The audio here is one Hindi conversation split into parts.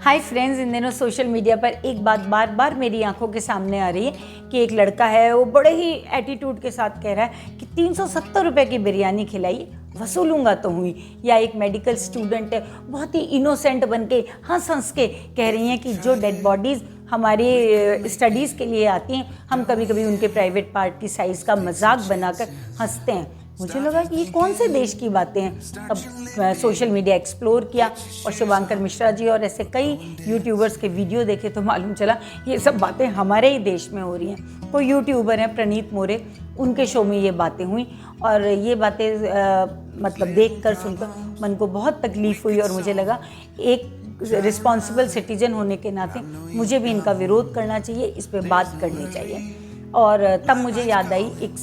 हाय फ्रेंड्स, इन दिनों सोशल मीडिया पर एक बात बार बार मेरी आंखों के सामने आ रही है कि एक लड़का है, वो बड़े ही एटीट्यूड के साथ कह रहा है कि 370 रुपये की बिरयानी खिलाई, वसूलूंगा तो हुई। या एक मेडिकल स्टूडेंट है, बहुत ही इनोसेंट बन के हंस हंस के कह रही हैं कि जो डेड बॉडीज़ हमारी स्टडीज़ के लिए आती हैं, हम कभी कभी उनके प्राइवेट पार्ट की साइज़ का मजाक बनाकर हंसते हैं। मुझे लगा कि ये कौन से देश की बातें हैं। अब सोशल मीडिया एक्सप्लोर किया और शिवांकर मिश्रा जी और ऐसे कई यूट्यूबर्स के वीडियो देखे तो मालूम चला ये सब बातें हमारे ही देश में हो रही हैं। कोई यूट्यूबर हैं प्रणीत मोरे, उनके शो में ये बातें हुई और ये बातें मतलब देख कर सुनकर मन को बहुत तकलीफ़ हुई और मुझे लगा एक रिस्पॉन्सिबल सिटीजन होने के नाते मुझे भी इनका विरोध करना चाहिए, इस पर बात करनी चाहिए। और तब मुझे याद आई एक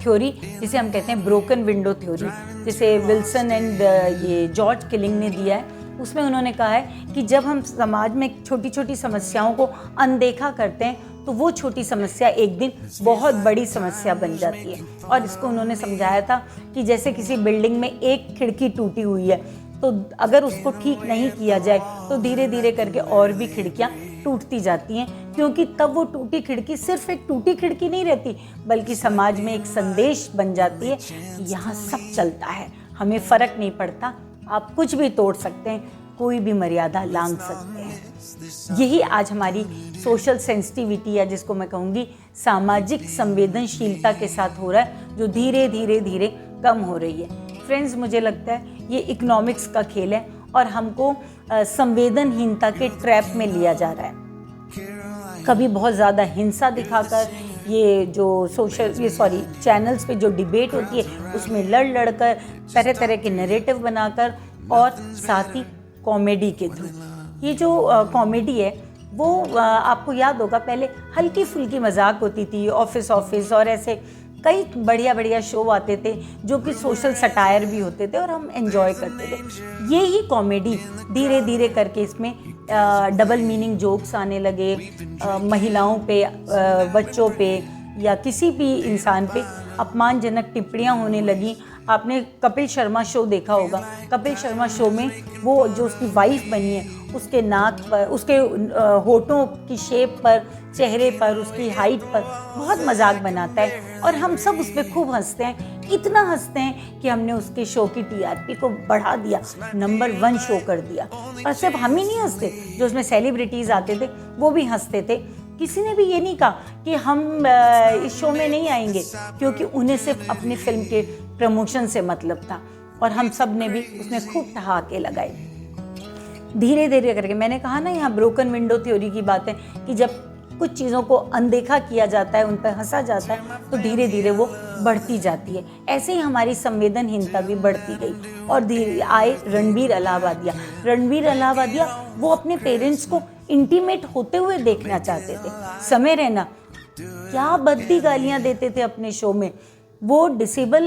थ्योरी जिसे हम कहते हैं ब्रोकन विंडो थ्योरी, जिसे विल्सन एंड ये जॉर्ज किलिंग ने दिया है। उसमें उन्होंने कहा है कि जब हम समाज में छोटी छोटी समस्याओं को अनदेखा करते हैं तो वो छोटी समस्या एक दिन बहुत बड़ी समस्या बन जाती है। और इसको उन्होंने समझाया था कि जैसे किसी बिल्डिंग में एक खिड़की टूटी हुई है, तो अगर उसको ठीक नहीं किया जाए तो धीरे धीरे करके और भी खिड़कियाँ टूटती जाती हैं, क्योंकि तब वो टूटी खिड़की सिर्फ एक टूटी खिड़की नहीं रहती, बल्कि समाज में एक संदेश बन जाती है कि यहाँ सब चलता है, हमें फ़र्क नहीं पड़ता, आप कुछ भी तोड़ सकते हैं, कोई भी मर्यादा लांघ सकते हैं। यही आज हमारी सोशल सेंसिटिविटी है, जिसको मैं कहूँगी सामाजिक संवेदनशीलता के साथ हो रहा है, जो धीरे धीरे धीरे कम हो रही है। फ्रेंड्स, मुझे लगता है ये इकोनॉमिक्स का खेल है और हमको संवेदनहीनता के ट्रैप में लिया जा रहा है। कभी बहुत ज़्यादा हिंसा दिखाकर ये जो चैनल्स पे जो डिबेट होती है उसमें लड़ कर तरह तरह के नैरेटिव बनाकर, और साथ ही कॉमेडी के थ्रू। ये जो कॉमेडी है वो आपको याद होगा पहले हल्की फुल्की मजाक होती थी, ऑफिस और ऐसे कई बढ़िया बढ़िया शो आते थे जो कि सोशल सटायर भी होते थे और हम एंजॉय करते थे। ये ही कॉमेडी धीरे धीरे करके इसमें डबल मीनिंग जोक्स आने लगे, महिलाओं पे, बच्चों पे या किसी भी इंसान पे अपमानजनक टिप्पणियाँ होने लगी। आपने कपिल शर्मा शो देखा होगा। कपिल शर्मा शो में वो जो उसकी वाइफ बनी है, उसके नाक पर, उसके होठों की शेप पर, चेहरे पर, उसकी हाइट पर बहुत मजाक बनाता है और हम सब उस पर खूब हंसते हैं। इतना हंसते हैं कि हमने उसके शो की टीआरपी को बढ़ा दिया, नंबर 1 शो कर दिया। और सिर्फ हम ही नहीं हंसते, जो उसमें सेलिब्रिटीज़ आते थे वो भी हंसते थे। किसी ने भी ये नहीं कहा कि हम इस शो में नहीं आएंगे, क्योंकि उन्हें सिर्फ अपनी फिल्म के प्रमोशन से मतलब था और हम सब ने भी उसमें खूब ठहाके लगाए। धीरे धीरे करके, मैंने कहा ना, यहाँ ब्रोकन विंडो थ्योरी की बात है कि जब कुछ चीज़ों को अनदेखा किया जाता है, उन पर हंसा जाता है, तो धीरे धीरे वो बढ़ती जाती है। ऐसे ही हमारी संवेदनहीनता भी बढ़ती गई और धीरे आए रणबीर अलाहाबादिया। वो अपने पेरेंट्स को इंटीमेट होते हुए देखना चाहते थे। समय रैना क्या भद्दी गालियाँ देते थे अपने शो में। वो डिसेबल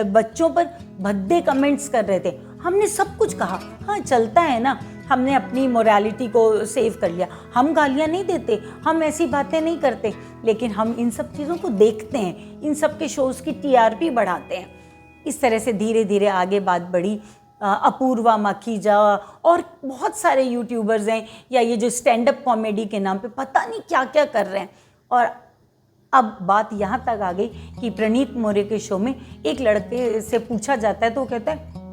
बच्चों पर भद्दे कमेंट्स कर रहे थे। हमने सब कुछ कहा, हाँ चलता है ना, हमने अपनी मोरालिटी को सेव कर लिया, हम गालियाँ नहीं देते, हम ऐसी बातें नहीं करते, लेकिन हम इन सब चीज़ों को देखते हैं, इन सब के शोज़ की टीआरपी बढ़ाते हैं। इस तरह से धीरे धीरे आगे बात बढ़ी। अपूर्वा माखीजा और बहुत सारे यूट्यूबर्स हैं, या ये जो स्टैंड अप कॉमेडी के नाम पे पता नहीं क्या क्या कर रहे हैं। और अब बात यहाँ तक आ गई कि प्रणीत मोरे के शो में एक लड़के से पूछा जाता है तो वो कहता है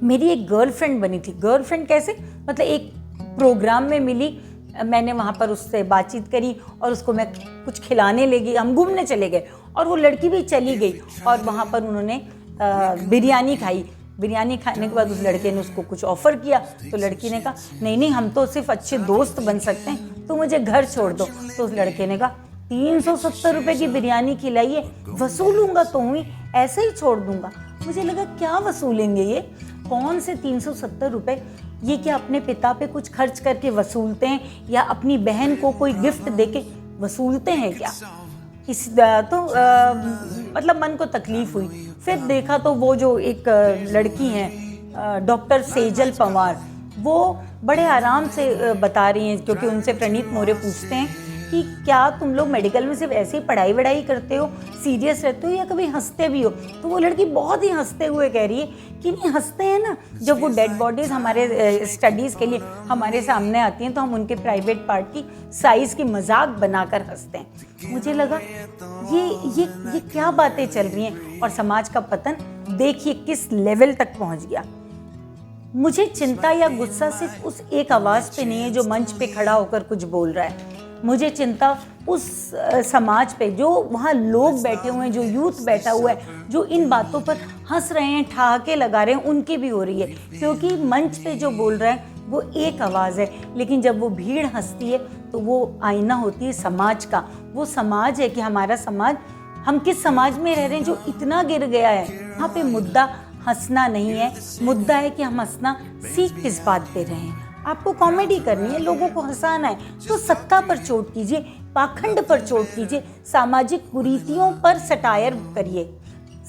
मेरी एक गर्लफ्रेंड बनी थी। गर्लफ्रेंड कैसे? मतलब एक प्रोग्राम में मिली, मैंने वहाँ पर उससे बातचीत करी और उसको मैं कुछ खिलाने ले गई, हम घूमने चले गए और वो लड़की भी चली गई और वहाँ पर उन्होंने बिरयानी खाई। बिरयानी खाने के बाद उस लड़के ने उसको कुछ ऑफ़र किया, तो लड़की ने कहा नहीं, हम तो सिर्फ अच्छे दोस्त बन सकते हैं, तो मुझे घर छोड़ दो। तो उस लड़के ने कहा 370 रुपये की बिरयानी खिलाई है, वसूलूंगा तो हुई, ऐसे ही छोड़ दूंगा। मुझे लगा क्या वसूलेंगे ये, कौन से 370 रुपये? ये क्या अपने पिता पे कुछ खर्च करके वसूलते हैं या अपनी बहन को कोई गिफ्ट देके वसूलते हैं क्या? मतलब मन को तकलीफ हुई। फिर देखा तो वो जो एक लड़की हैं डॉक्टर सेजल पंवार, वो बड़े आराम से बता रही हैं, क्योंकि उनसे प्रणीत मोरे पूछते हैं कि क्या तुम लोग मेडिकल में सिर्फ ऐसे ही पढ़ाई वढ़ाई करते हो, सीरियस रहते हो या कभी हंसते भी हो? तो वो लड़की बहुत ही हंसते हुए कह रही है कि नहीं, हंसते हैं ना, जब वो डेड बॉडीज़ हमारे स्टडीज़ के लिए हमारे सामने आती हैं तो हम उनके प्राइवेट पार्ट की साइज़ की मजाक बनाकर हंसते हैं। मुझे लगा ये क्या बातें चल रही हैं, और समाज का पतन देखिए किस लेवल तक पहुंच गया। मुझे चिंता या गुस्सा सिर्फ उस एक आवाज़ पे नहीं है जो मंच पे खड़ा होकर कुछ बोल रहा है। मुझे चिंता उस समाज पे जो वहाँ लोग बैठे हुए हैं, जो यूथ बैठा हुआ है, जो इन बातों पर हंस रहे हैं, ठहाके लगा रहे हैं, उनकी भी हो रही है। क्योंकि मंच पे जो बोल रहा है वो एक आवाज़ है, लेकिन जब वो भीड़ हंसती है तो वो आईना होती है समाज का। वो समाज है कि हमारा समाज, हम किस समाज में रह रहे हैं जो इतना गिर गया है। यहाँ पे मुद्दा हंसना नहीं है, मुद्दा है कि हम हंसना सीख किस बात पे रहे हैं। आपको कॉमेडी करनी है, लोगों को हंसाना है, तो सत्ता पर चोट कीजिए, पाखंड पर चोट कीजिए, सामाजिक कुरीतियों पर सटायर करिए,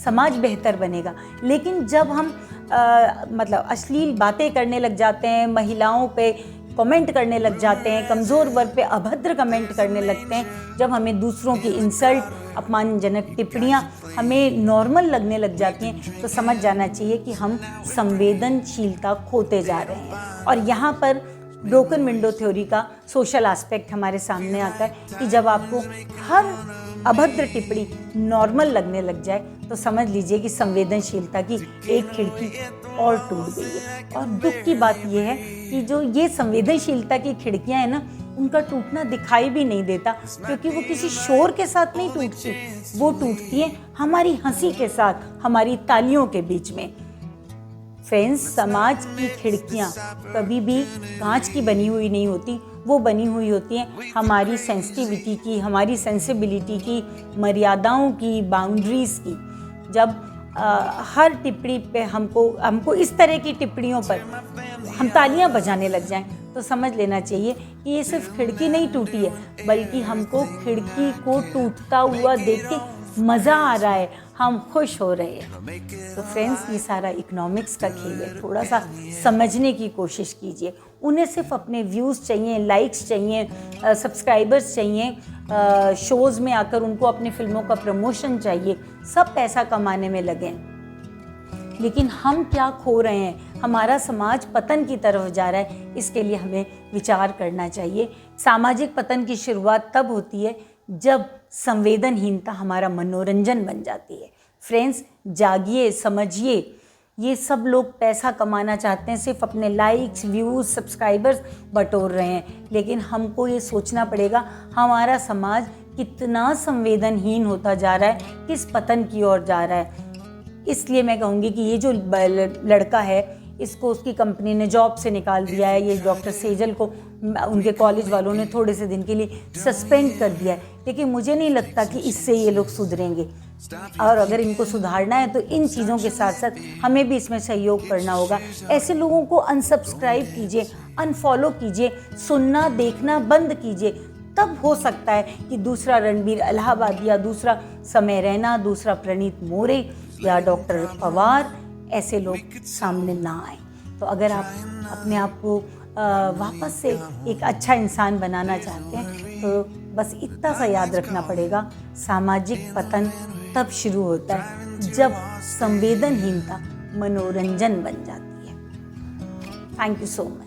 समाज बेहतर बनेगा। लेकिन जब हम मतलब अश्लील बातें करने लग जाते हैं, महिलाओं पे कमेंट करने लग जाते हैं, कमज़ोर वर्ग पे अभद्र कमेंट करने लगते हैं, जब हमें दूसरों की इंसल्ट, अपमानजनक टिप्पणियाँ हमें नॉर्मल लगने लग जाती हैं, तो समझ जाना चाहिए कि हम संवेदनशीलता खोते जा रहे हैं। और यहाँ पर ब्रोकन विंडो थ्योरी का सोशल एस्पेक्ट हमारे सामने आता है कि जब आपको हर अभद्र टिप्पणी नॉर्मल लगने लग जाए तो समझ लीजिए कि संवेदनशीलता की एक खिड़की और टूट गई है। और दुख की बात यह है कि जो ये संवेदनशीलता की खिड़कियां हैं ना, उनका टूटना दिखाई भी नहीं देता, क्योंकि वो किसी शोर के साथ नहीं टूटती, वो टूटती हैं हमारी हंसी के साथ, हमारी तालियों के बीच में। फ्रेंड्स, समाज की खिड़कियाँ कभी भी कांच की बनी हुई नहीं होती, वो बनी हुई होती हैं हमारी सेंसिटिविटी की, हमारी सेंसिबिलिटी की, मर्यादाओं की, बाउंड्रीज़ की। जब हर टिप्पणी पे हमको इस तरह की टिप्पणियों पर हम तालियां बजाने लग जाएं, तो समझ लेना चाहिए कि ये सिर्फ खिड़की नहीं टूटी है, बल्कि हमको खिड़की को टूटता हुआ देख के मज़ा आ रहा है, हम खुश हो रहे हैं। तो फ्रेंड्स, ये सारा इकोनॉमिक्स का खेल है, थोड़ा सा समझने की कोशिश कीजिए। उन्हें सिर्फ अपने व्यूज़ चाहिए, लाइक्स चाहिए, सब्सक्राइबर्स चाहिए, शोज़ में आकर उनको अपनी फिल्मों का प्रमोशन चाहिए, सब पैसा कमाने में लगे। लेकिन हम क्या खो रहे हैं, हमारा समाज पतन की तरफ जा रहा है, इसके लिए हमें विचार करना चाहिए। सामाजिक पतन की शुरुआत तब होती है जब संवेदनहीनता हमारा मनोरंजन बन जाती है। फ्रेंड्स, जागिए, समझिए, ये सब लोग पैसा कमाना चाहते हैं, सिर्फ अपने लाइक्स, व्यूज़, सब्सक्राइबर्स बटोर रहे हैं, लेकिन हमको ये सोचना पड़ेगा हमारा समाज कितना संवेदनहीन होता जा रहा है, किस पतन की ओर जा रहा है। इसलिए मैं कहूँगी कि ये जो लड़का है, इसको उसकी कंपनी ने जॉब से निकाल दिया है। ये डॉक्टर सेजल को उनके कॉलेज वालों ने थोड़े से दिन के लिए सस्पेंड कर दिया है, लेकिन मुझे नहीं लगता कि इससे ये लोग सुधरेंगे। और अगर इनको सुधारना है तो इन चीज़ों के साथ साथ हमें भी इसमें सहयोग करना होगा। ऐसे लोगों को अनसब्सक्राइब कीजिए, अनफॉलो कीजिए, सुनना देखना बंद कीजिए। तब हो सकता है कि दूसरा रणबीर इलाहाबादी या दूसरा समय रैना, दूसरा प्रणीत मोरे या डॉक्टर पवार, ऐसे लोग सामने ना आए। तो अगर आप अपने आप को वापस से एक अच्छा इंसान बनाना चाहते हैं तो बस इतना सा याद रखना पड़ेगा, सामाजिक पतन तब शुरू होता है जब संवेदनहीनता मनोरंजन बन जाती है। Thank you so much.